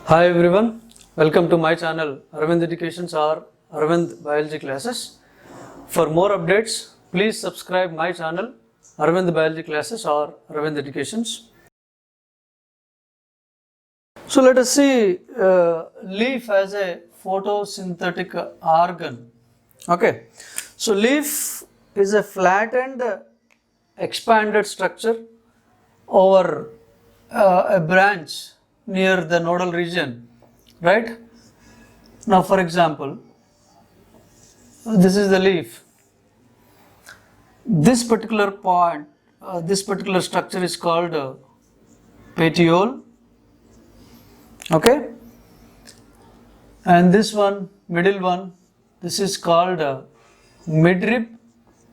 Hi everyone, welcome to my channel Aravind Educations or Aravind Biology Classes. For more updates, please subscribe my channel Aravind Biology Classes or Aravind Educations. So let us see leaf as a photosynthetic organ. Okay, so leaf is a flattened expanded structure over a branch near the nodal region, right? Now for example, this is the leaf. This particular point, this particular structure is called petiole, okay? And this one, middle one, this is called midrib,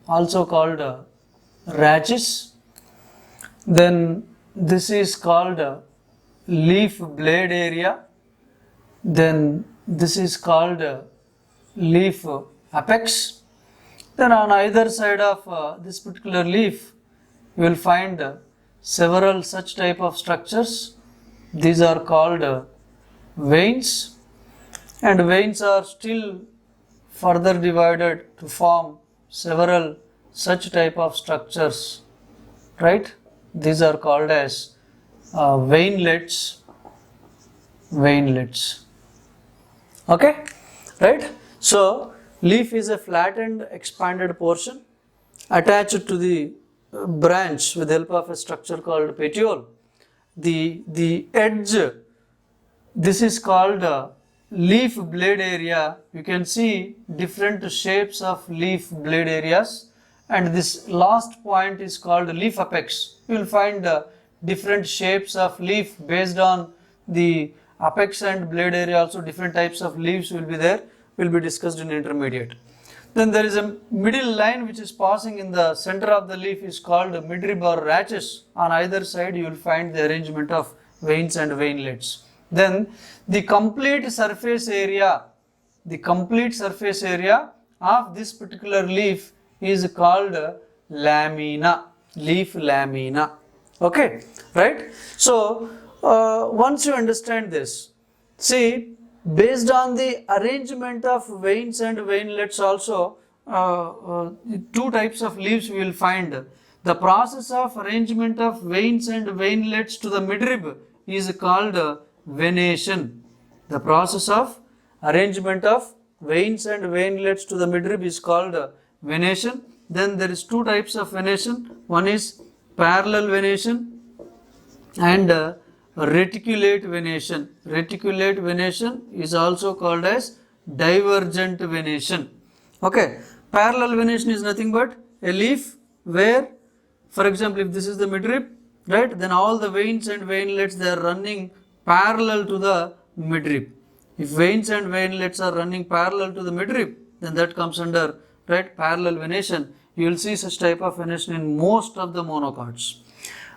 also called rachis. Then this is called leaf blade area. Then this is called leaf apex. Then on either side of this particular leaf, you will find several such type of structures. These are called veins, and veins are still further divided to form several such type of structures, right? These are called as veinlets. Okay, right? So leaf is a flattened expanded portion attached to the branch with the help of a structure called petiole. The edge, this is called leaf blade area. You can see different shapes of leaf blade areas, and this last point is called leaf apex. You will find different shapes of leaf based on the apex and blade area. Also different types of leaves will be there, will be discussed in intermediate. Then there is a middle line which is passing in the center of the leaf is called midrib or rachis. On either side you will find the arrangement of veins and veinlets. Then the complete surface area of this particular leaf is called lamina, leaf lamina. Okay, right? So once you understand this, see, based on the arrangement of veins and veinlets also, two types of leaves we will find. The process of arrangement of veins and veinlets to the midrib is called venation. The process of arrangement of veins and veinlets to the midrib is called venation. Then there is two types of venation. One is parallel venation and reticulate venation. Reticulate venation is also called as divergent venation. Okay, parallel venation is nothing but a leaf where, for example, if this is the midrib, right, then all the veins and veinlets, they are running parallel to the midrib. If veins and veinlets are running parallel to the midrib, then that comes under, right, parallel venation. You will see such type of venation in most of the monocots.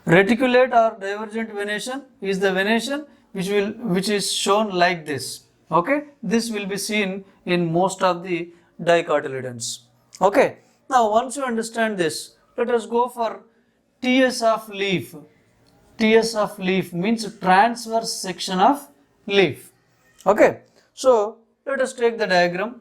Reticulate or divergent venation is the venation which is shown like this. Okay, this will be seen in most of the dicotyledons. Okay, now once you understand this, let us go for TS of leaf. TS of leaf means transverse section of leaf. Okay, so let us take the diagram.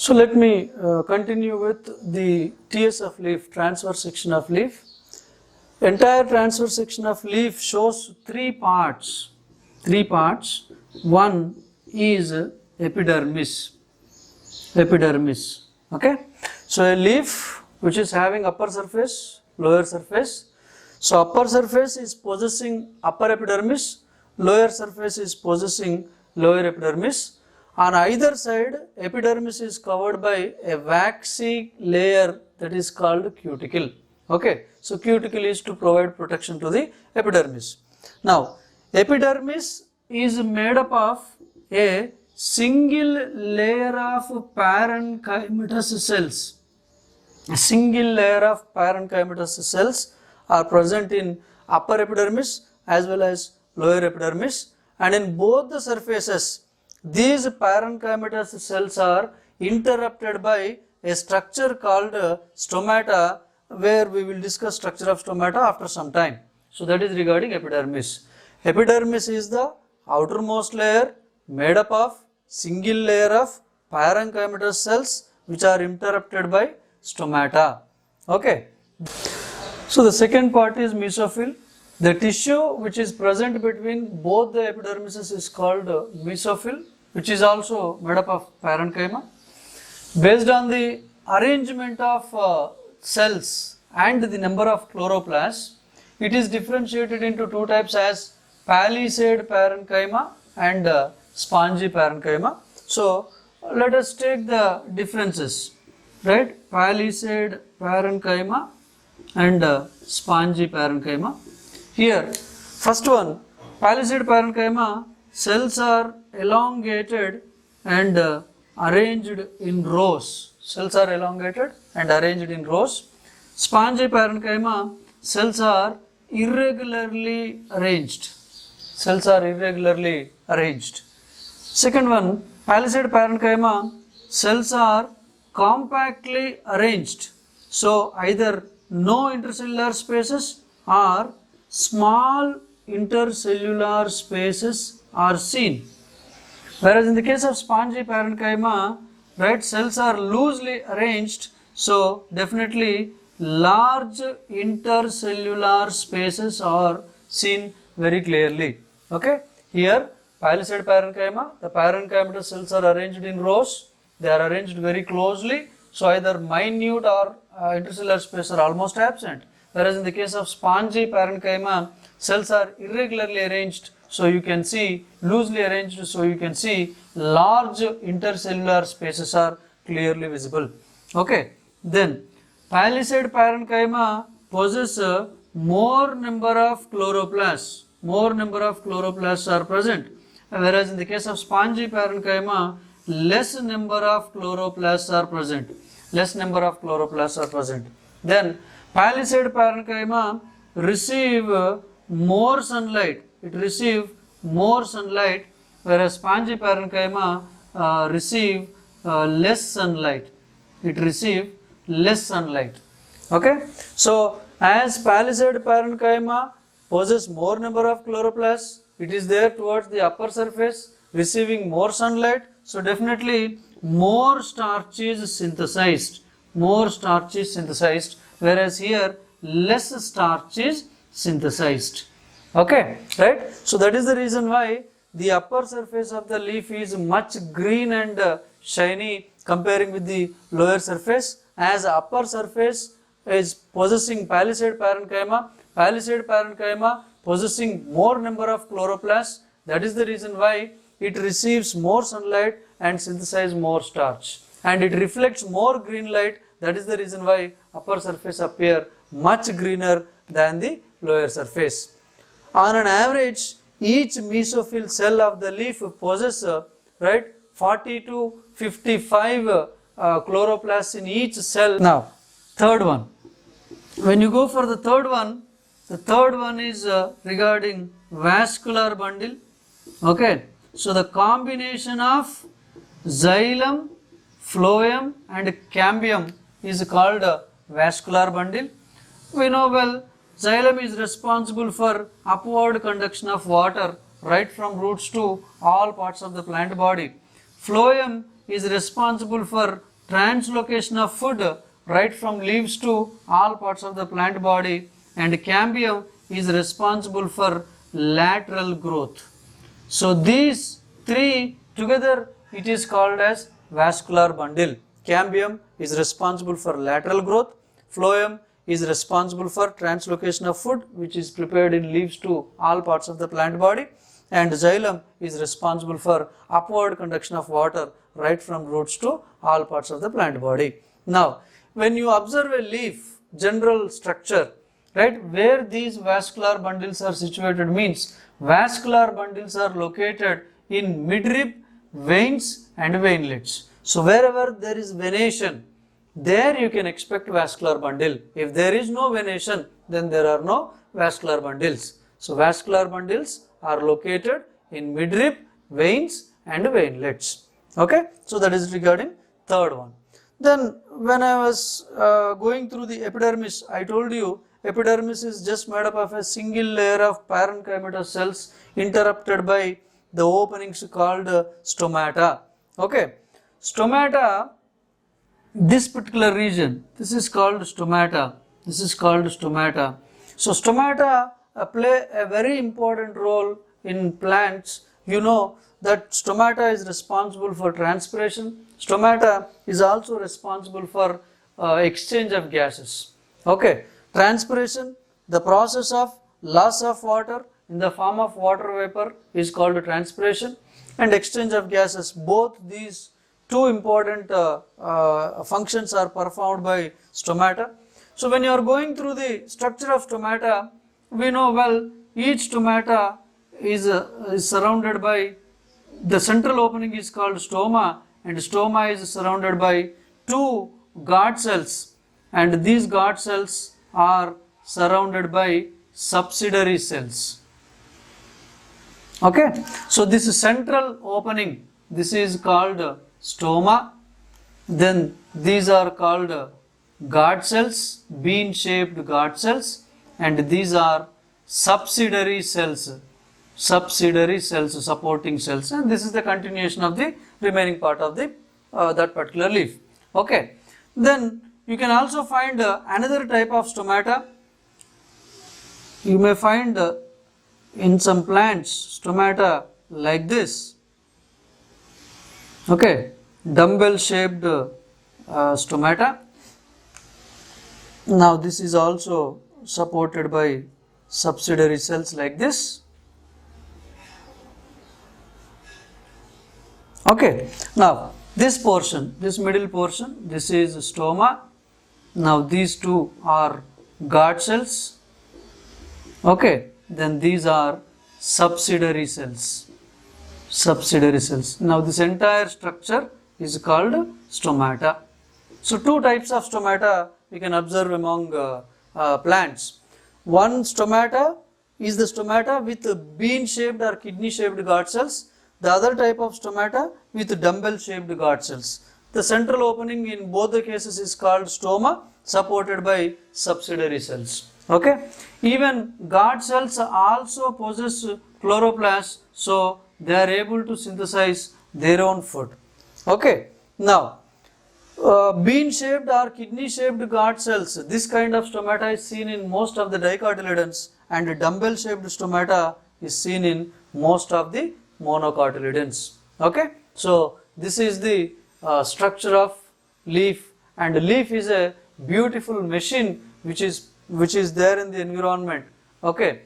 So let me continue with the TS of leaf, transverse section of leaf. Entire transverse section of leaf shows three parts. One is epidermis. Okay. So a leaf which is having upper surface, lower surface. So upper surface is possessing upper epidermis, lower surface is possessing lower epidermis. On either side, epidermis is covered by a waxy layer that is called cuticle. Okay, so cuticle is to provide protection to the epidermis. Now, epidermis is made up of a single layer of parenchymatous cells. A single layer of parenchymatous cells are present in upper epidermis as well as lower epidermis, and in both the surfaces, these parenchymatous cells are interrupted by a structure called stomata, where we will discuss structure of stomata after some time. So that is regarding epidermis. Epidermis is the outermost layer made up of single layer of parenchymatous cells which are interrupted by stomata. Okay. So the second part is mesophyll. The tissue which is present between both the epidermises is called mesophyll, which is also made up of parenchyma. Based on the arrangement of cells and the number of chloroplasts, it is differentiated into two types as palisade parenchyma and spongy parenchyma. So let us take the differences, right? Palisade parenchyma and spongy parenchyma. Here, first one, palisade parenchyma, cells are elongated and arranged in rows. Cells are elongated and arranged in rows. Spongy parenchyma, cells are irregularly arranged. Second one, palisade parenchyma, cells are compactly arranged. So either no intercellular spaces or small intercellular spaces are seen. Whereas in the case of spongy parenchyma, right, cells are loosely arranged, so definitely large intercellular spaces are seen very clearly. Okay, here palisade parenchyma, the parenchymatous cells are arranged in rows, they are arranged very closely, so either minute or intercellular spaces are almost absent. Whereas in the case of spongy parenchyma, cells are irregularly arranged, so you can see loosely arranged, so you can see large intercellular spaces are clearly visible. Okay, then palisade parenchyma possess more number of chloroplasts. More number of chloroplasts are present, whereas in the case of spongy parenchyma, less number of chloroplasts are present. Then palisade parenchyma receive more sunlight. It receive more sunlight, whereas spongy parenchyma receive less sunlight. Okay. So as palisade parenchyma possesses more number of chloroplasts, it is there towards the upper surface, receiving more sunlight. So definitely more starch is synthesized. Whereas here less starch is synthesized. Okay, right? So that is the reason why the upper surface of the leaf is much green and shiny comparing with the lower surface, as upper surface is possessing palisade parenchyma possessing more number of chloroplasts. That is the reason why it receives more sunlight and synthesizes more starch, and it reflects more green light. That is the reason why upper surface appear much greener than the lower surface. On an average, each mesophyll cell of the leaf possesses 40 to 55 chloroplasts in each cell. Now, third one. When you go for the third one is regarding vascular bundle. Okay, so the combination of xylem, phloem and cambium is called vascular bundle. We know well, xylem is responsible for upward conduction of water right from roots to all parts of the plant body. Phloem is responsible for translocation of food right from leaves to all parts of the plant body, and cambium is responsible for lateral growth. So these three together it is called as vascular bundle. Cambium is responsible for lateral growth, phloem is responsible for translocation of food which is prepared in leaves to all parts of the plant body, and xylem is responsible for upward conduction of water right from roots to all parts of the plant body. Now, when you observe a leaf general structure, right, where these vascular bundles are situated means vascular bundles are located in midrib, veins and veinlets. So wherever there is venation, there you can expect vascular bundle. If there is no venation, then there are no vascular bundles. So vascular bundles are located in midrib, veins and veinlets. Okay, so that is regarding third one. Then when I was going through the epidermis, I told you epidermis is just made up of a single layer of parenchymatous cells interrupted by the openings called stomata. Okay, stomata, this particular region, this is called stomata. This is called stomata. So stomata play a very important role in plants. You know that stomata is responsible for transpiration. Stomata is also responsible for exchange of gases. Okay, transpiration, the process of loss of water in the form of water vapor is called transpiration, and exchange of gases. Both these two important functions are performed by stomata. So when you are going through the structure of stomata, we know well each stomata is surrounded by, the central opening is called stoma, and stoma is surrounded by two guard cells, and these guard cells are surrounded by subsidiary cells. Okay, so this is central opening, this is called stoma, then these are called guard cells, bean shaped guard cells, and these are subsidiary cells, supporting cells, and this is the continuation of the remaining part of the that particular leaf. Okay, then you can also find another type of stomata. You may find in some plants stomata like this. Okay, dumbbell shaped stomata. Now this is also supported by subsidiary cells like this. Okay, now this portion, this middle portion, this is stoma. Now these two are guard cells. Okay, then these are subsidiary cells. Now this entire structure is called stomata. So two types of stomata we can observe among plants. One stomata is the stomata with bean shaped or kidney shaped guard cells. The other type of stomata with dumbbell shaped guard cells. The central opening in both the cases is called stoma, supported by subsidiary cells. Okay, even guard cells also possess chloroplasts, so they are able to synthesize their own food. Okay, now bean shaped or kidney shaped guard cells, this kind of stomata is seen in most of the dicotyledons, and dumbbell shaped stomata is seen in most of the monocotyledons. Okay, so this is the structure of leaf, and leaf is a beautiful machine which is there in the environment. Okay,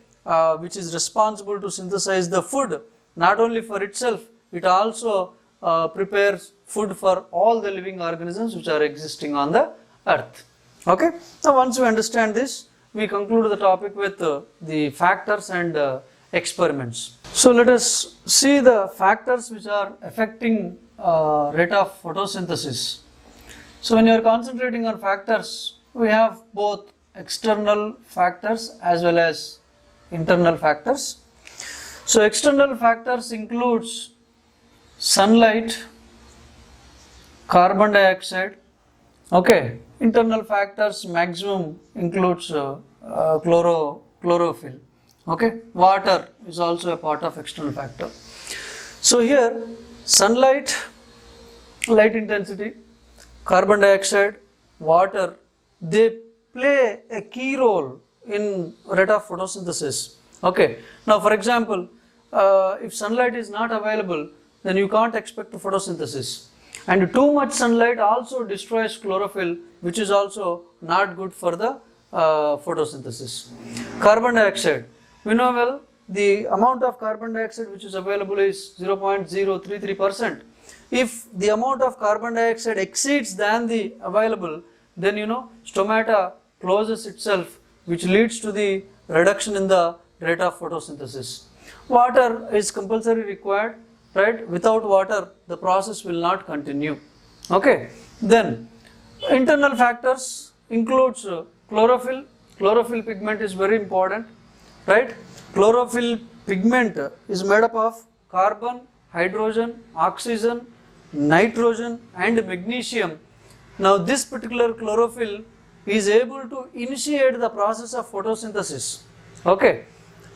which is responsible to synthesize the food not only for itself, it also prepares food for all the living organisms which are existing on the earth. Okay, so once we understand this, we conclude the topic with the factors and experiments. So let us see the factors which are affecting rate of photosynthesis. So when you are concentrating on factors, we have both external factors as well as internal factors. So external factors includes sunlight, carbon dioxide. Okay, internal factors maximum includes chlorophyll. Okay, water is also a part of external factor. So here sunlight, light intensity, carbon dioxide, water, they play a key role in rate of photosynthesis. Okay. Now, for example, if sunlight is not available, then you can't expect photosynthesis. And too much sunlight also destroys chlorophyll, which is also not good for the photosynthesis. Carbon dioxide. We know well the amount of carbon dioxide which is available is 0.033%. If the amount of carbon dioxide exceeds than the available, then stomata closes itself, which leads to the reduction in the rate of photosynthesis. Water is compulsory required, right? Without water, the process will not continue. Okay. Then internal factors includes chlorophyll. Chlorophyll pigment is very important, right? Chlorophyll pigment is made up of carbon, hydrogen, oxygen, nitrogen and magnesium. Now this particular chlorophyll is able to initiate the process of photosynthesis. Okay.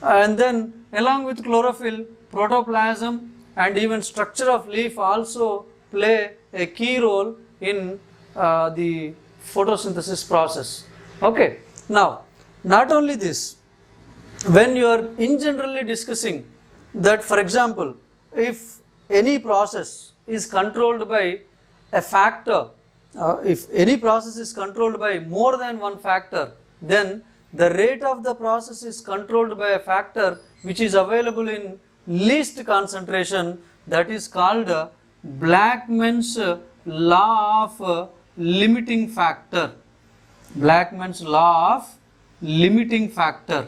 And then along with chlorophyll, protoplasm and even structure of leaf also play a key role in the photosynthesis process. Okay. Now, not only this, when you are in generally discussing that, for example, if any process is controlled by a factor, if any process is controlled by more than one factor, then the rate of the process is controlled by a factor which is available in least concentration, that is called Blackman's law of limiting factor. Blackman's law of limiting factor.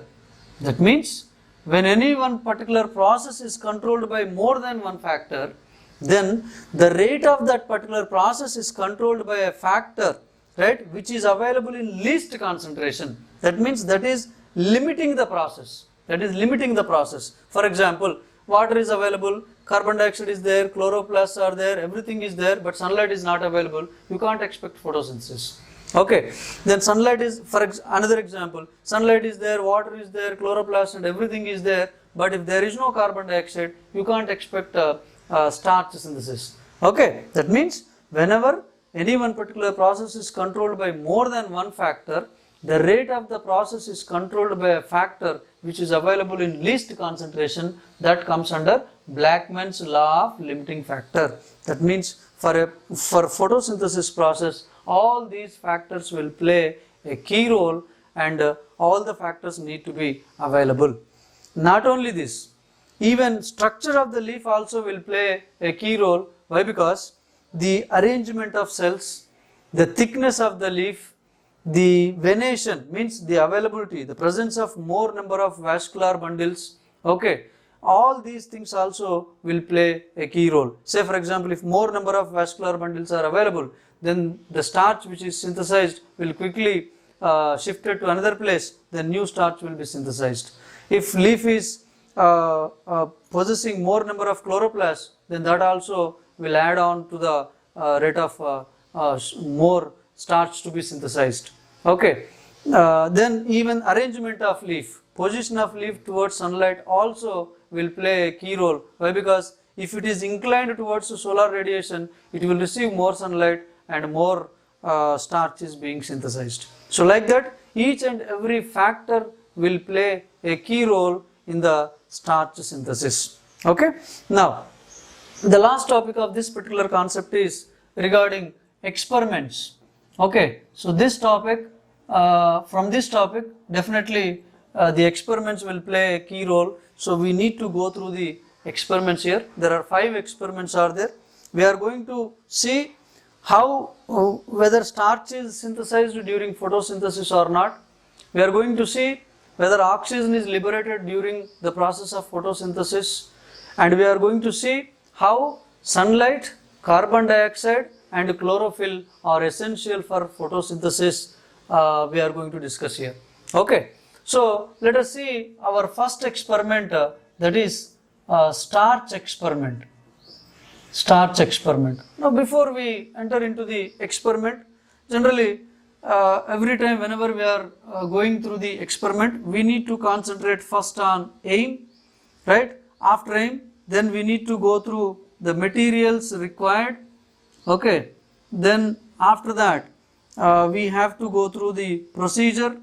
That means when any one particular process is controlled by more than one factor, then the rate of that particular process is controlled by a factor, right, which is available in least concentration. That means that is limiting the process. That is limiting the process. For example, water is available, carbon dioxide is there, chloroplasts are there, everything is there, but sunlight is not available. You can't expect photosynthesis. Okay, then sunlight is, for another example, sunlight is there, water is there, chloroplast and everything is there, but if there is no carbon dioxide, you can't expect starch synthesis. Okay, that means whenever any one particular process is controlled by more than one factor, the rate of the process is controlled by a factor which is available in least concentration, that comes under Blackman's law of limiting factor. That means for photosynthesis process, all these factors will play a key role and all the factors need to be available. Not only this, even structure of the leaf also will play a key role. Why? Because the arrangement of cells, the thickness of the leaf, the venation means the availability, the presence of more number of vascular bundles, okay, all these things also will play a key role. Say for example, if more number of vascular bundles are available, then the starch which is synthesized will quickly shifted to another place, then new starch will be synthesized. If leaf is possessing more number of chloroplasts, then that also will add on to the rate of more starch to be synthesized. Okay. Then even arrangement of leaf, position of leaf towards sunlight also will play a key role. Why? Because if it is inclined towards solar radiation, it will receive more sunlight and more starch is being synthesized. So like that, each and every factor will play a key role in the starch synthesis. Okay. Now, the last topic of this particular concept is regarding experiments. Okay. So this topic, from this topic, definitely the experiments will play a key role. So we need to go through the experiments here. There are 5 experiments are there. We are going to see how whether starch is synthesized during photosynthesis or not. We are going to see whether oxygen is liberated during the process of photosynthesis, and we are going to see how sunlight, carbon dioxide and chlorophyll are essential for photosynthesis. We are going to discuss here. Okay. So let us see our first experiment, that is starch experiment. Starch experiment. Now before we enter into the experiment, generally every time whenever we are going through the experiment, we need to concentrate first on aim, right? After aim, then we need to go through the materials required, okay? Then after that we have to go through the procedure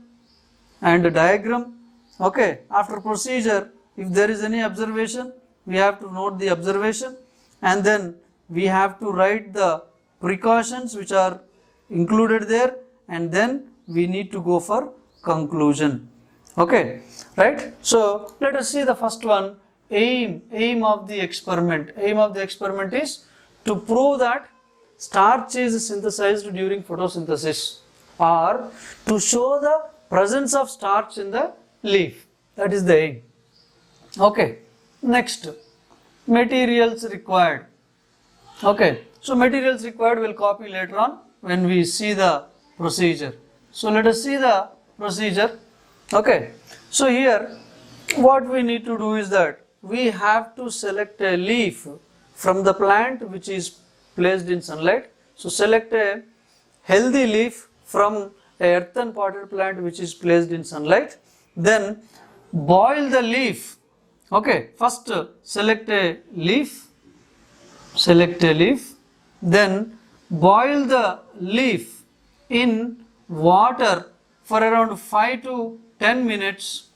and diagram. Okay, after procedure, if there is any observation, we have to note the observation, and then we have to write the precautions which are included there, and then we need to go for conclusion. Okay, right? So let us see the first one. Aim of the experiment. Aim of the experiment is to prove that starch is synthesized during photosynthesis, or to show the presence of starch in the leaf. That is the aim. Okay, next, materials required. Okay, so materials required we'll copy later on when we see the procedure. So let us see the procedure. Okay, so here what we need to do is that we have to select a leaf from the plant which is placed in sunlight. So select a healthy leaf from a earthen potted plant which is placed in sunlight. Then boil the leaf. Okay, first select a leaf, then boil the leaf in water for around 5 to 10 minutes,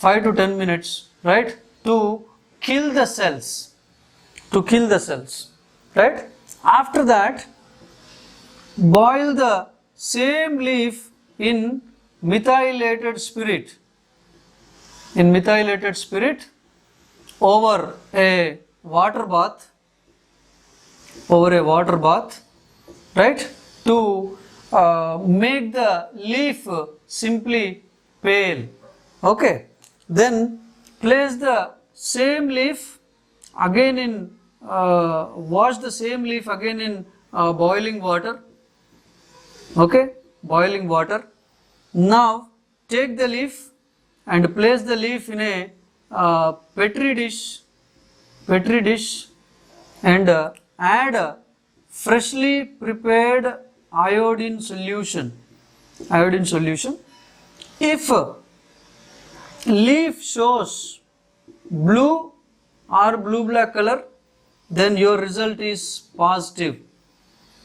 right, to kill the cells, right. After that, boil the same leaf in methylated spirit, over a water bath, right, to make the leaf simply pale. Okay, then place the same leaf again in wash the same leaf again in boiling water. Okay, boiling water. Now take the leaf and place the leaf in a petri dish, and add a freshly prepared iodine solution. If leaf shows blue or blue black color, then your result is positive.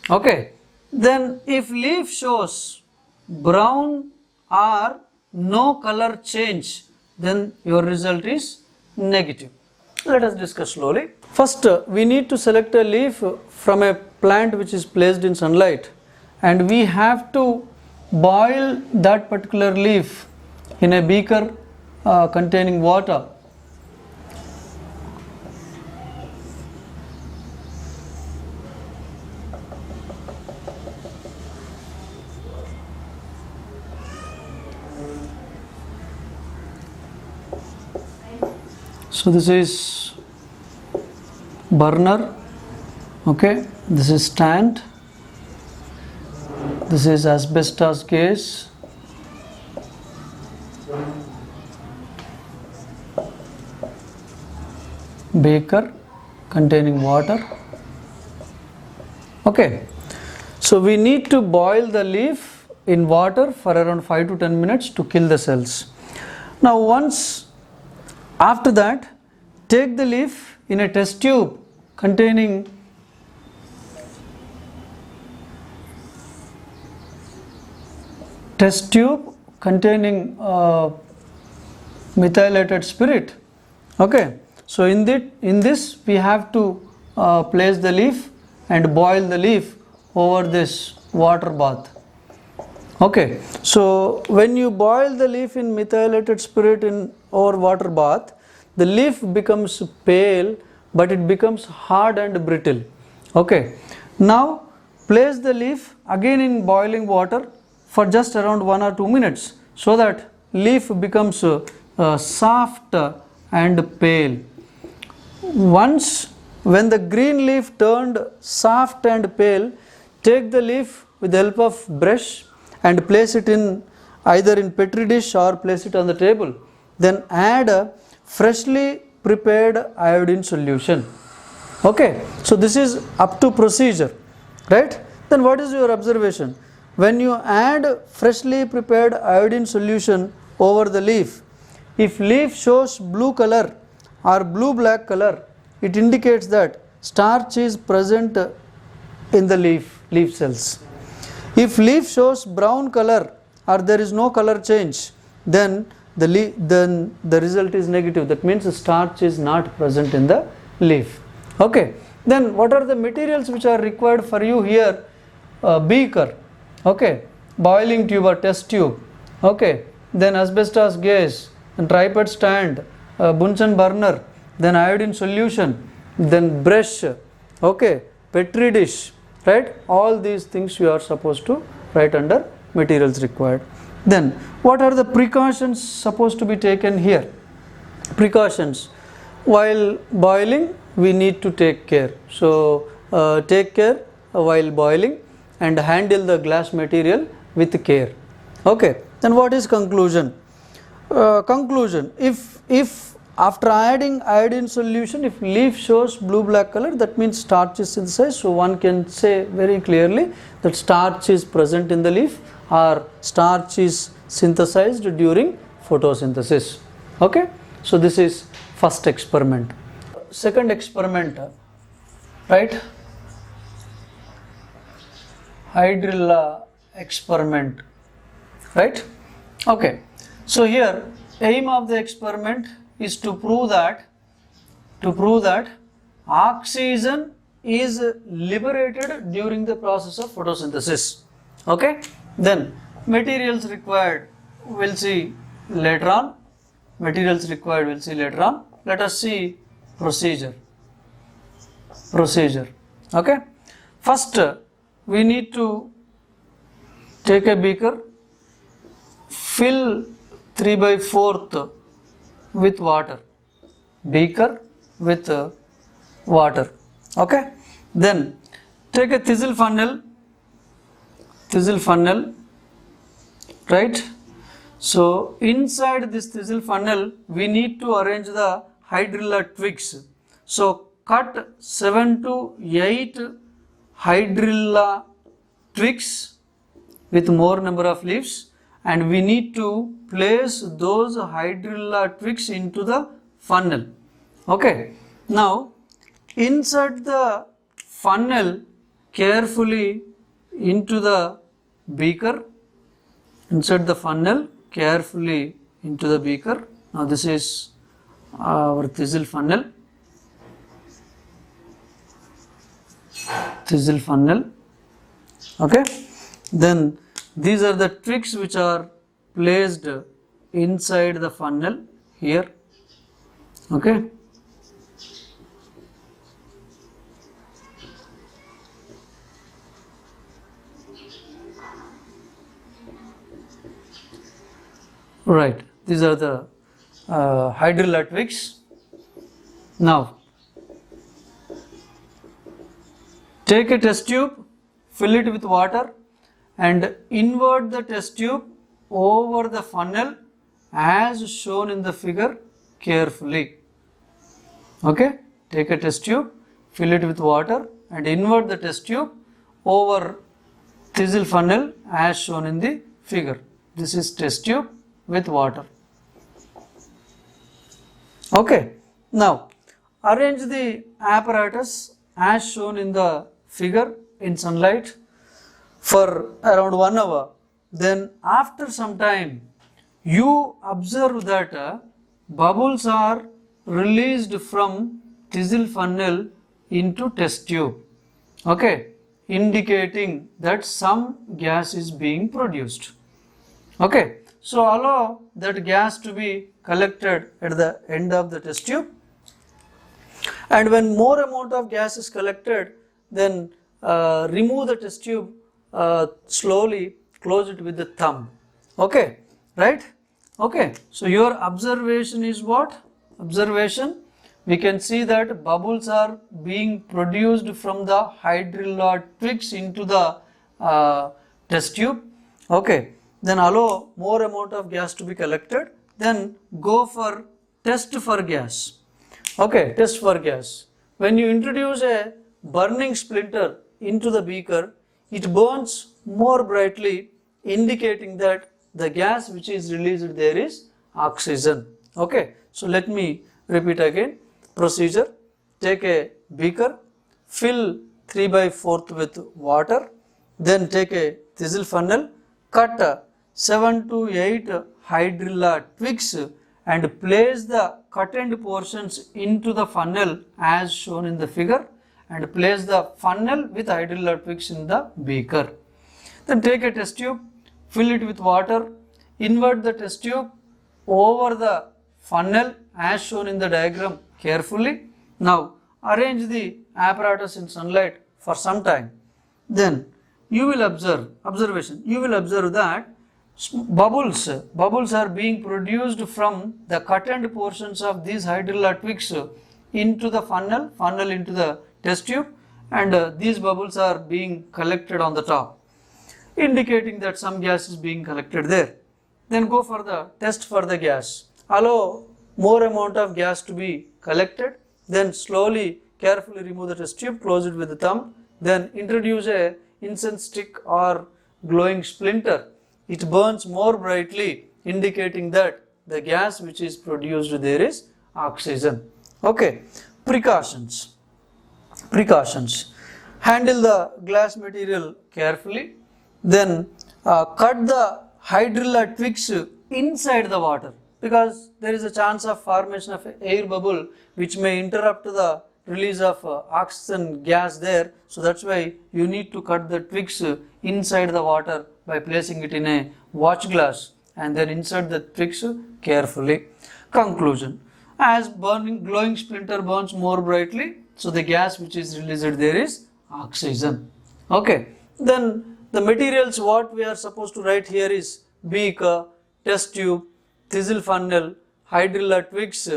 Okay, then if leaf shows brown or no color change, then your result is negative. Let us discuss slowly. First, we need to select a leaf from a plant which is placed in sunlight, and we have to boil that particular leaf in a beaker containing water. So this is burner, okay, this is stand, this is asbestos case, beaker containing water. Okay, so we need to boil the leaf in water for around 5 to 10 minutes to kill the cells. Now after that, take the leaf in a test tube containing methylated spirit. Okay, so in this we have to place the leaf and boil the leaf over this water bath. Okay, so when you boil the leaf in methylated spirit over water bath, the leaf becomes pale, but it becomes hard and brittle. Okay, now place the leaf again in boiling water for just around 1 or 2 minutes, so that leaf becomes soft and pale. Once when the green leaf turned soft and pale, take the leaf with the help of brush and place it in either in petri dish or place it on the table. Then add a freshly prepared iodine solution. Okay, so this is up to procedure, right? Then what is your observation? When you add freshly prepared iodine solution over the leaf, if leaf shows blue color or blue black color, it indicates that starch is present in the leaf cells. If leaf shows brown color or there is no color change, then the result is negative. That means the starch is not present in the leaf. Okay. Then what are the materials which are required for you here? Beaker, okay, boiling tube or test tube, okay, then asbestos gas, and tripod stand, Bunsen burner, then iodine solution, then brush, okay, petri dish, right? All these things you are supposed to write under materials required. Then what are the precautions supposed to be taken here? Precautions: while boiling we need to take care. So take care while boiling and handle the glass material with care. Okay. Then what is conclusion? Conclusion: if after adding iodine solution, if leaf shows blue black color, that means starch is synthesized. So one can say very clearly that starch is present in the leaf or starch is synthesized during photosynthesis. Okay. So this is first experiment. Second experiment, right? Hydrilla experiment, right? Okay. So here aim of the experiment is to prove that oxygen is liberated during the process of photosynthesis. Okay. Then materials required we'll see later on. Let us see procedure. Okay. First we need to take a beaker, fill 3/4 with water, beaker with water. Okay. Then take a thistle funnel, right? So inside this thistle funnel we need to arrange the hydrilla twigs. So cut 7 to 8 hydrilla twigs with more number of leaves, and we need to place those hydrilla twigs into the funnel. Okay. Now insert the funnel carefully into the beaker. Insert the funnel carefully into the beaker. Now this is our thistle funnel. Okay. Then these are the twigs which are placed inside the funnel here. Okay. Right. These are the hydrilla twigs. Now take a test tube, fill it with water and invert the test tube over the funnel as shown in the figure carefully. Okay. Take a test tube, fill it with water and invert the test tube over thistle funnel as shown in the figure. This is test tube with water. Okay. Now arrange the apparatus as shown in the figure in sunlight for around 1 hour. Then after some time you observe that bubbles are released from thistle funnel into test tube. Okay. Indicating that some gas is being produced. Okay. So allow that gas to be collected at the end of the test tube, and when more amount of gas is collected, then remove the test tube slowly, close it with the thumb. Okay, right? Okay, so your observation is what? Observation, we can see that bubbles are being produced from the hydrilla twigs into the test tube. Okay, then allow more amount of gas to be collected, then go for test for gas. Okay, test for gas. When you introduce a burning splinter into the beaker, it burns more brightly, indicating that the gas which is released there is oxygen. Okay, so let me repeat again. Procedure: take a beaker, fill 3/4 with water, then take a thistle funnel, cut 7 to 8 hydrilla twigs and place the cut end portions into the funnel as shown in the figure, and place the funnel with hydrilla twigs in the beaker. Then take a test tube, fill it with water, invert the test tube over the funnel as shown in the diagram carefully. Now arrange the apparatus in sunlight for some time. Then you will observe that bubbles are being produced from the cut end portions of these hydrilla twigs into the funnel into the test tube, and these bubbles are being collected on the top, indicating that some gas is being collected there. Then go for the test for the gas. Allow more amount of gas to be collected. Then slowly, carefully remove the test tube, close it with the thumb. Then introduce a incense stick or glowing splinter. It burns more brightly, indicating that the gas which is produced there is oxygen. Okay. Precautions. Handle the glass material carefully. Then cut the hydrilla twigs inside the water, because there is a chance of formation of an air bubble which may interrupt the release of oxygen gas there. So that's why you need to cut the twigs inside the water by placing it in a watch glass and then insert the twigs carefully. Conclusion: as glowing splinter burns more brightly, so the gas which is released there is oxygen. Okay. Then the materials what we are supposed to write here is beaker, test tube, thistle funnel, hydrilla twigs,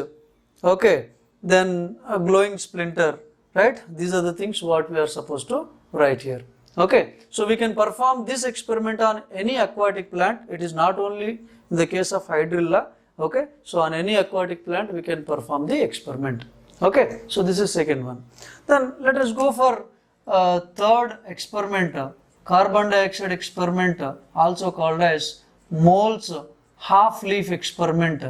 okay, then a glowing splinter, right? These are the things what we are supposed to write here. Okay, so we can perform this experiment on any aquatic plant. It is not only in the case of hydrilla. Okay, so on any aquatic plant we can perform the experiment. Okay, so this is second one. Then let us go for third experiment, carbon dioxide experiment, also called as Moll's half-leaf experiment.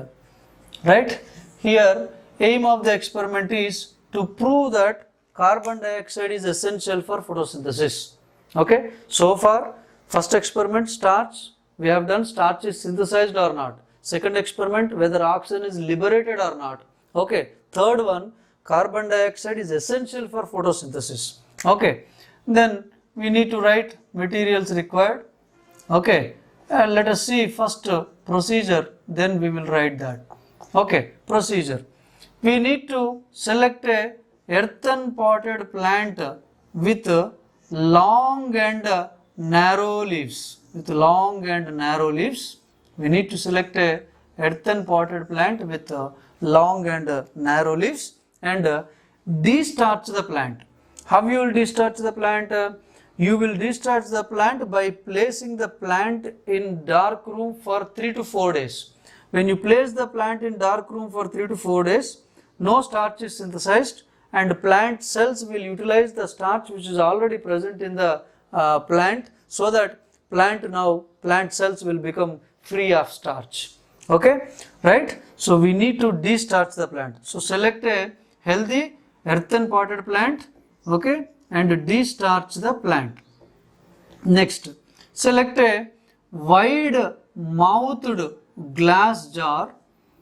Right? Here, aim of the experiment is to prove that carbon dioxide is essential for photosynthesis. Okay, so far, first experiment, starch, we have done starch is synthesized or not. Second experiment, whether oxygen is liberated or not. Okay, third one, carbon dioxide is essential for photosynthesis. Okay, then we need to write materials required. Okay, and let us see first procedure, then we will write that. Okay, procedure. We need to select a earthen potted plant with long and narrow leaves. With long and narrow leaves. We need to select a earthen potted plant with long and narrow leaves and destarch the plant. How you will destarch the plant? You will destarch the plant by placing the plant in dark room for 3 to 4 days. When you place the plant in dark room for 3 to 4 days, no starch is synthesized and plant cells will utilize the starch which is already present in the plant, so that plant cells will become free of starch. Okay, right? So we need to destarch the plant. So select a healthy earthen potted plant, okay, and destarch the plant. Next, select a wide mouthed glass jar.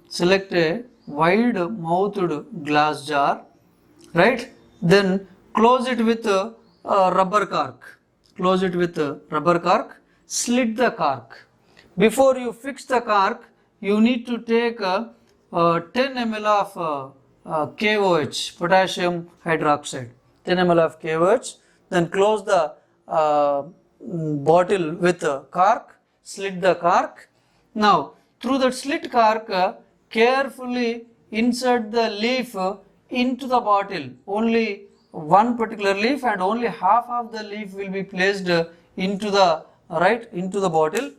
Select a wide mouthed glass jar, right? Then close it with a rubber cork. Close it with a rubber cork. Slit the cork. Before you fix the cork, you need to take 10 ml of KOH, potassium hydroxide. 10 ml of KOH. Then close the bottle with a cork. Slit the cork. Now, through that slit cork, carefully insert the leaf into the bottle. Only one particular leaf and only half of the leaf will be placed into the bottle.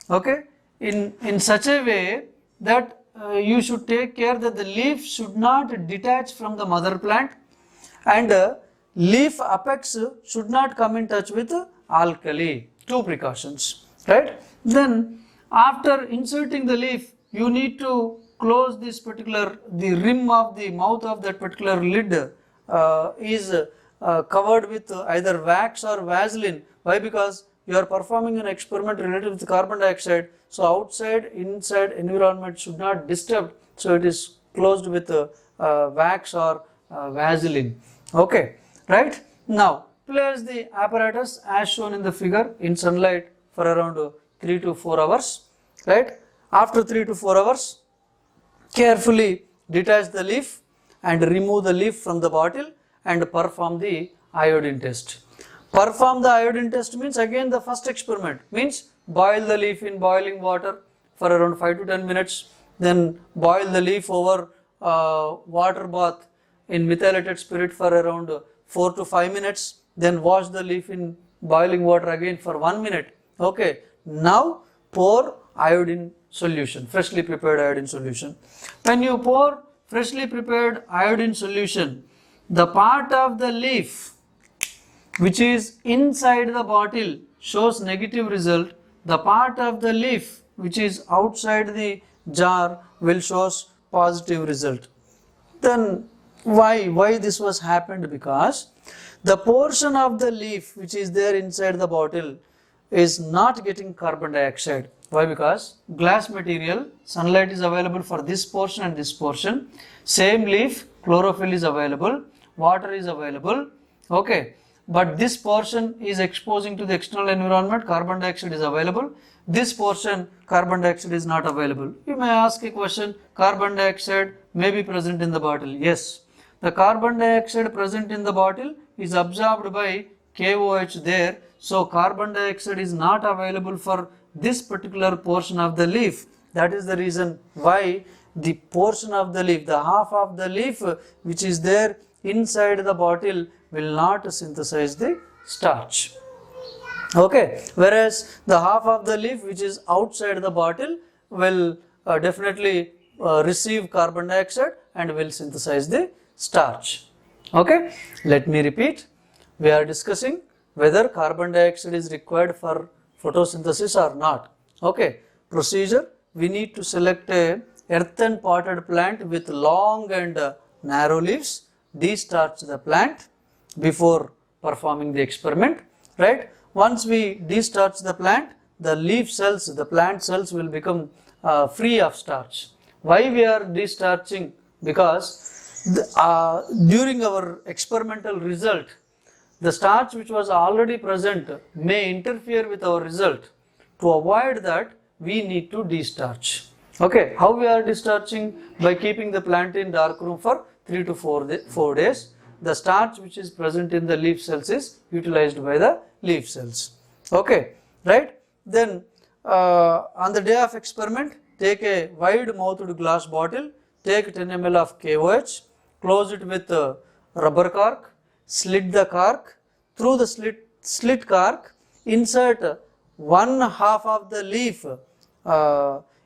Okay, in such a way that you should take care that the leaf should not detach from the mother plant and leaf apex should not come in touch with alkali. 2 precautions, right? Then after inserting the leaf, you need to close this the rim of the mouth of that particular lid is covered with either wax or Vaseline. Why? Because you are performing an experiment related with carbon dioxide, so outside, inside environment should not disturb, so it is closed with wax or Vaseline. Okay, right? Now, place the apparatus as shown in the figure in sunlight for around 3 to 4 hours, right? After 3 to 4 hours, carefully detach the leaf and remove the leaf from the bottle and perform the iodine test. Perform the iodine test means again the first experiment, means boil the leaf in boiling water for around 5 to 10 minutes, then boil the leaf over water bath in methylated spirit for around 4 to 5 minutes, then wash the leaf in boiling water again for 1 minute. Okay, now pour iodine solution, freshly prepared iodine solution. When you pour freshly prepared iodine solution, the part of the leaf which is inside the bottle shows negative result, the part of the leaf which is outside the jar will shows positive result. Then why this was happened? Because the portion of the leaf which is there inside the bottle is not getting carbon dioxide. Why? Because glass material, sunlight is available for this portion and this portion, same leaf, chlorophyll is available, water is available, okay, but this portion is exposing to the external environment, carbon dioxide is available, this portion carbon dioxide is not available. You may ask a question, carbon dioxide may be present in the bottle. Yes, the carbon dioxide present in the bottle is absorbed by KOH there, so carbon dioxide is not available for this particular portion of the leaf. That is the reason why the portion of the leaf, the half of the leaf which is there inside the bottle will not synthesize the starch. Okay, whereas the half of the leaf which is outside the bottle will definitely receive carbon dioxide and will synthesize the starch. Okay, let me repeat. We are discussing whether carbon dioxide is required for photosynthesis or not. Okay, procedure, we need to select a earthen potted plant with long and narrow leaves, destarch the plant before performing the experiment, right? Once we destarch the plant, the leaf cells, the plant cells will become free of starch. Why we are destarching? Because during our experimental result, the starch which was already present may interfere with our result. To avoid that, we need to destarch. Okay, how we are destarching? By keeping the plant in dark room for 3 to 4 days. The starch which is present in the leaf cells is utilized by the leaf cells. Okay, right? Then on the day of experiment, take a wide mouthed glass bottle, take 10 ml of KOH, close it with rubber cork, slit the cork, through the slit cork, insert 1/2 of the leaf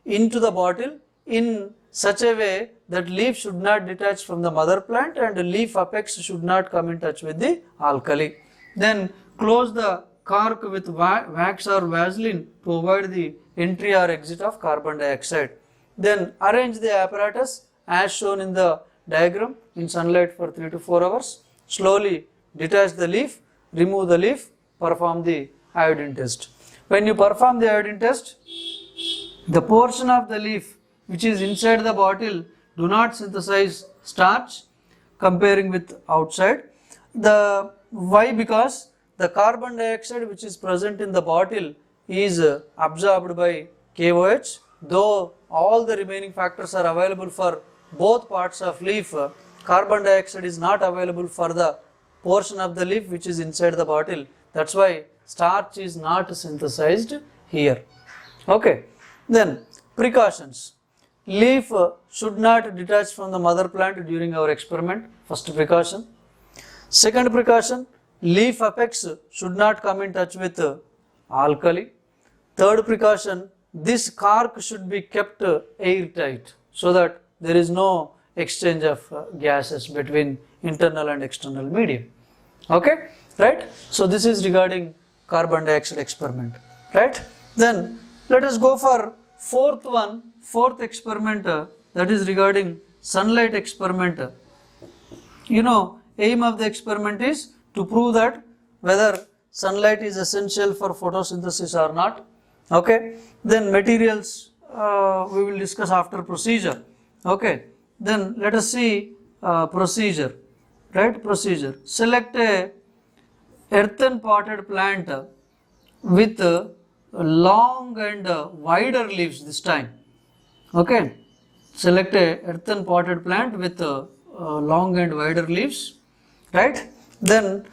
into the bottle in such a way that leaf should not detach from the mother plant and the leaf apex should not come in touch with the alkali. Then close the cork with wax or Vaseline to avoid the entry or exit of carbon dioxide. Then arrange the apparatus as shown in the diagram in sunlight for 3 to 4 hours. Slowly detach the leaf, remove the leaf, perform the iodine test. When you perform the iodine test, the portion of the leaf which is inside the bottle do not synthesize starch comparing with outside. Why? Because the carbon dioxide which is present in the bottle is absorbed by KOH. Though all the remaining factors are available for both parts of leaf, carbon dioxide is not available for the portion of the leaf which is inside the bottle. That's why starch is not synthesized here. Okay. Then precautions. Leaf should not detach from the mother plant during our experiment. First precaution. Second precaution, leaf apex should not come in touch with alkali. Third precaution, this cork should be kept airtight so that there is no exchange of gases between internal and external medium. Okay, right? So this is regarding carbon dioxide experiment, right? Then let us go for fourth experiment, that is regarding sunlight experiment. You know, aim of the experiment is to prove that whether sunlight is essential for photosynthesis or not. Okay, then materials we will discuss after procedure. Okay, then let us see procedure, right? Procedure. Select a earthen potted plant with long and wider leaves this time. Okay, select a earthen potted plant with long and wider leaves, right? Then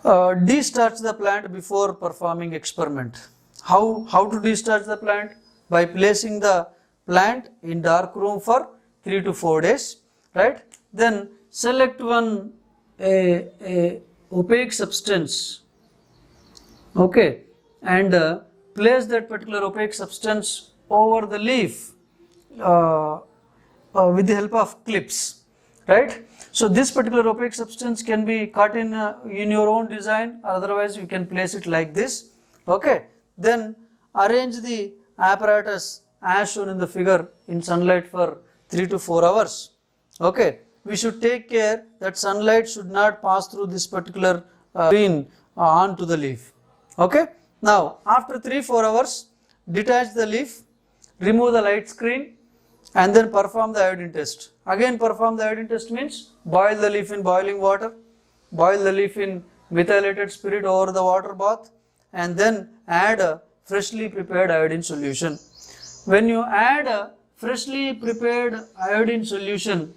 destarch the plant before performing experiment. How to destarch the plant? By placing the plant in dark room for 3 to 4 days, right? Then select one a opaque substance, okay, and place that particular opaque substance over the leaf with the help of clips, right? So this particular opaque substance can be cut in your own design, otherwise you can place it like this. Okay, then arrange the apparatus as shown in the figure in sunlight for 3 to 4 hours. Okay, we should take care that sunlight should not pass through this particular screen onto the leaf. Okay, now after 3-4 hours, detach the leaf, remove the light screen, and then perform the iodine test. Again, perform the iodine test means boil the leaf in boiling water, boil the leaf in methylated spirit over the water bath, and then add a freshly prepared iodine solution. When you add a freshly prepared iodine solution,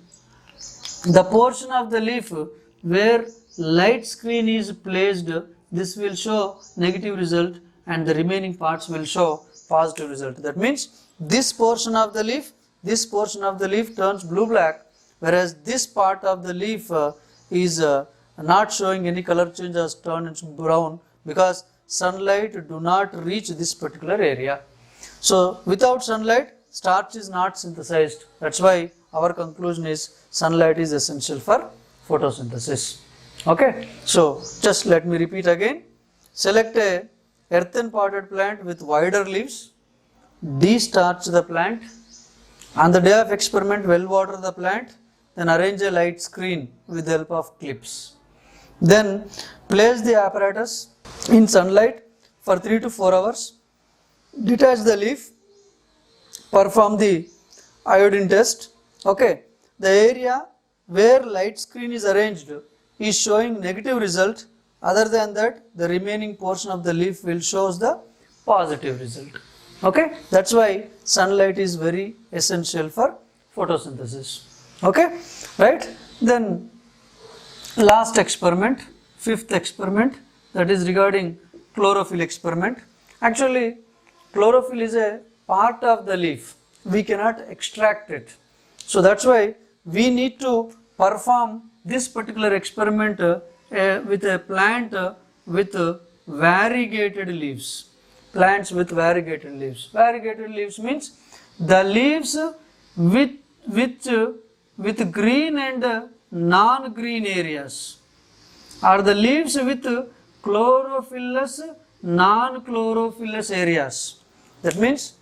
the portion of the leaf where light screen is placed, this will show negative result and the remaining parts will show positive result. That means this portion of the leaf turns blue-black, whereas this part of the leaf is not showing any color change as turns brown because sunlight do not reach this particular area. So without sunlight, starch is not synthesized. That's why our conclusion is sunlight is essential for photosynthesis. Okay, so just let me repeat again. Select a earthen potted plant with wider leaves, destarch the plant. On the day of experiment, well water the plant, then arrange a light screen with the help of clips. Then place the apparatus in sunlight for 3 to 4 hours, detach the leaf, perform the iodine test. Okay, the area where light screen is arranged is showing negative result. Other than that, the remaining portion of the leaf will show the positive result. Okay, that's why sunlight is very essential for photosynthesis. Okay, right? Then last experiment, 5th experiment, that is regarding chlorophyll experiment. Actually, chlorophyll is a part of the leaf. We cannot extract it. So that's why we need to perform this particular experiment with a plant with variegated leaves. Plants with variegated leaves. Variegated leaves means the leaves with green and non-green areas, or the leaves with chlorophyllous, non-chlorophyllous areas. That means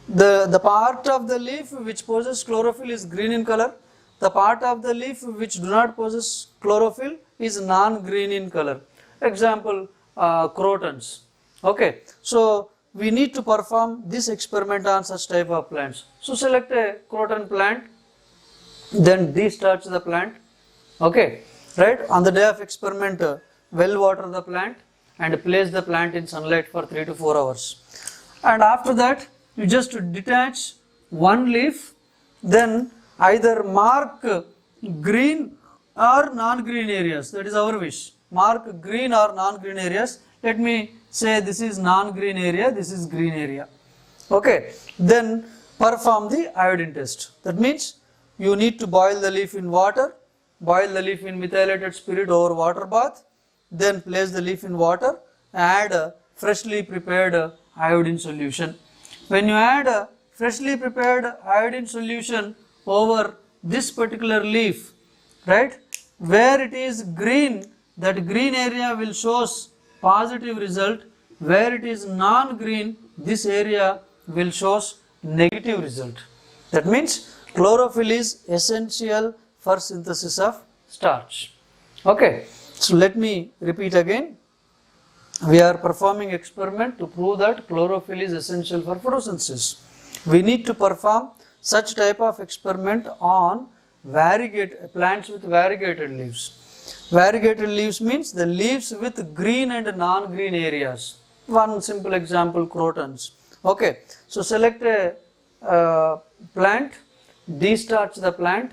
the part of the leaf which possesses chlorophyll is green in color. The part of the leaf which do not possess chlorophyll is non-green in color. Example, crotons. Okay, so we need to perform this experiment on such type of plants. So select a croton plant, then destarch the plant. Okay, right? On the day of experiment, well water the plant and place the plant in sunlight for 3 to 4 hours. And after that, you just detach one leaf, then either mark green or non-green areas. That is our wish. Mark green or non-green areas. Let me say this is non-green area, this is green area. Okay, then perform the iodine test. That means you need to boil the leaf in water, boil the leaf in methylated spirit over water bath, then place the leaf in water, add a freshly prepared iodine solution. When you add a freshly prepared iodine solution over this particular leaf, right, where it is green, that green area will shows positive result. Where it is non-green, this area will shows negative result. That means chlorophyll is essential for synthesis of starch. Okay, so let me repeat again. We are performing experiment to prove that chlorophyll is essential for photosynthesis. We need to perform such type of experiment on plants with variegated leaves. Variegated leaves means the leaves with green and non-green areas. One simple example, crotons. Okay, so select a plant, destarch the plant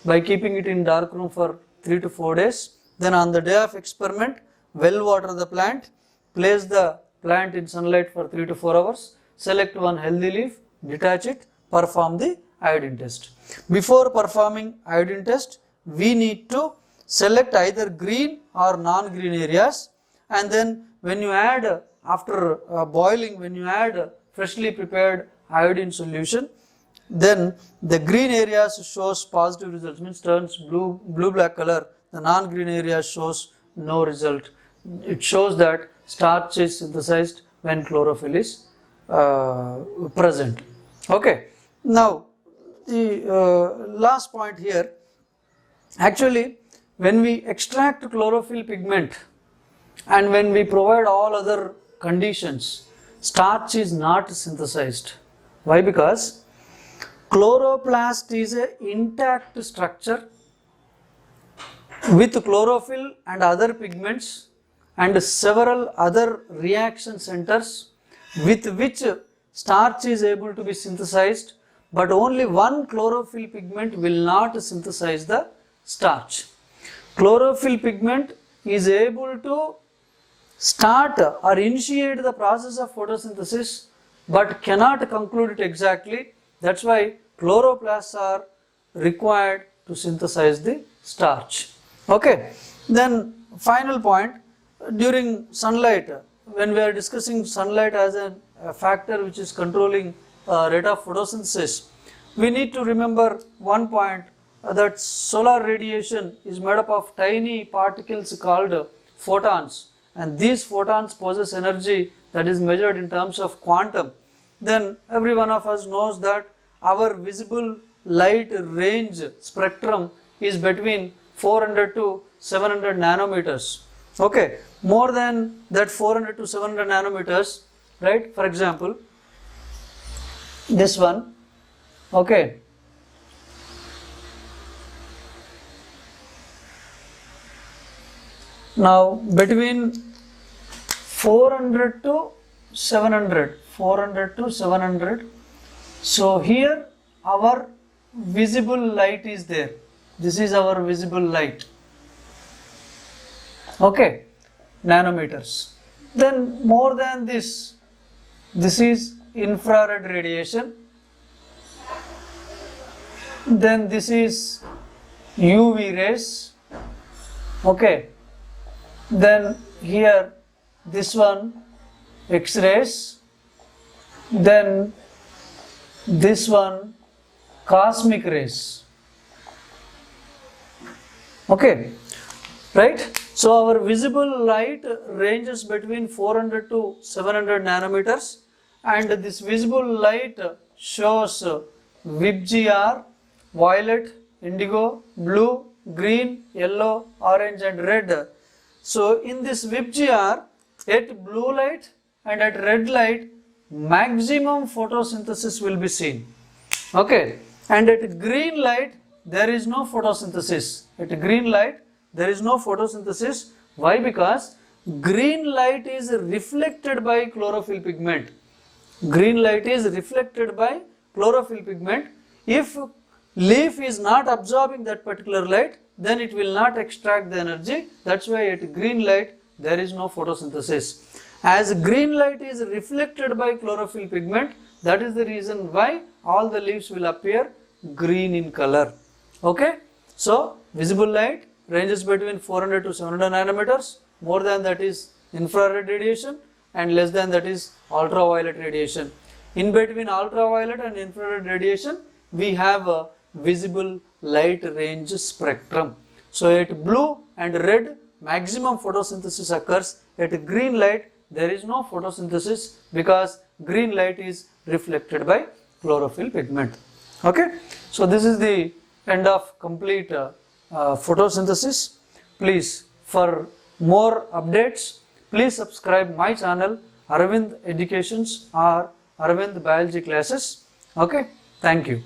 by keeping it in dark room for 3 to 4 days. Then on the day of experiment, well water the plant, place the plant in sunlight for 3 to 4 hours, select one healthy leaf, detach it, perform the iodine test. Before performing iodine test, we need to select either green or non-green areas, and then when you add, after boiling, when you add freshly prepared iodine solution, then the green areas shows positive results, means turns blue-black color. The non-green area shows no result. It shows that starch is synthesized when chlorophyll is present. Okay. Now, the last point here, actually, when we extract chlorophyll pigment and when we provide all other conditions, starch is not synthesized. Why? Because chloroplast is an intact structure with chlorophyll and other pigments and several other reaction centers with which starch is able to be synthesized, but only one chlorophyll pigment will not synthesize the starch. Chlorophyll pigment is able to start or initiate the process of photosynthesis but cannot conclude it exactly. That's why chloroplasts are required to synthesize the starch. Okay, then final point, during sunlight, when we are discussing sunlight as a factor which is controlling rate of photosynthesis, we need to remember one point, that solar radiation is made up of tiny particles called photons, and these photons possess energy that is measured in terms of quantum. Then every one of us knows that our visible light range spectrum is between 400 to 700 nanometers. Okay, more than that 400 to 700 nanometers, right? For example, this one, okay. Now, between 400 to 700, so here our visible light is there. This is our visible light. Okay, nanometers. Then more than this is infrared radiation. Then this is UV rays. Okay. Then here this one X-rays. Then this one cosmic rays. Okay, right? So our visible light ranges between 400 to 700 nanometers, and this visible light shows VIBGR, violet, indigo, blue, green, yellow, orange and red. So in this VIBGR, at blue light and at red light, maximum photosynthesis will be seen. Okay, and at green light there is no photosynthesis. At green light there is no photosynthesis. Why? Because green light is reflected by chlorophyll pigment. Green light is reflected by chlorophyll pigment. If leaf is not absorbing that particular light, then it will not extract the energy. That's why at green light there is no photosynthesis. As green light is reflected by chlorophyll pigment, that is the reason why all the leaves will appear green in color. Okay, so visible light ranges between 400 to 700 nanometers, more than that is infrared radiation, and less than that is ultraviolet radiation. In between ultraviolet and infrared radiation, we have a visible light range spectrum. So at blue and red, maximum photosynthesis occurs. At green light, there is no photosynthesis because green light is reflected by chlorophyll pigment. Okay, so this is the end of complete photosynthesis. Please, for more updates, please subscribe my channel Arvind Educations or Arvind Biology Classes. Okay, thank you.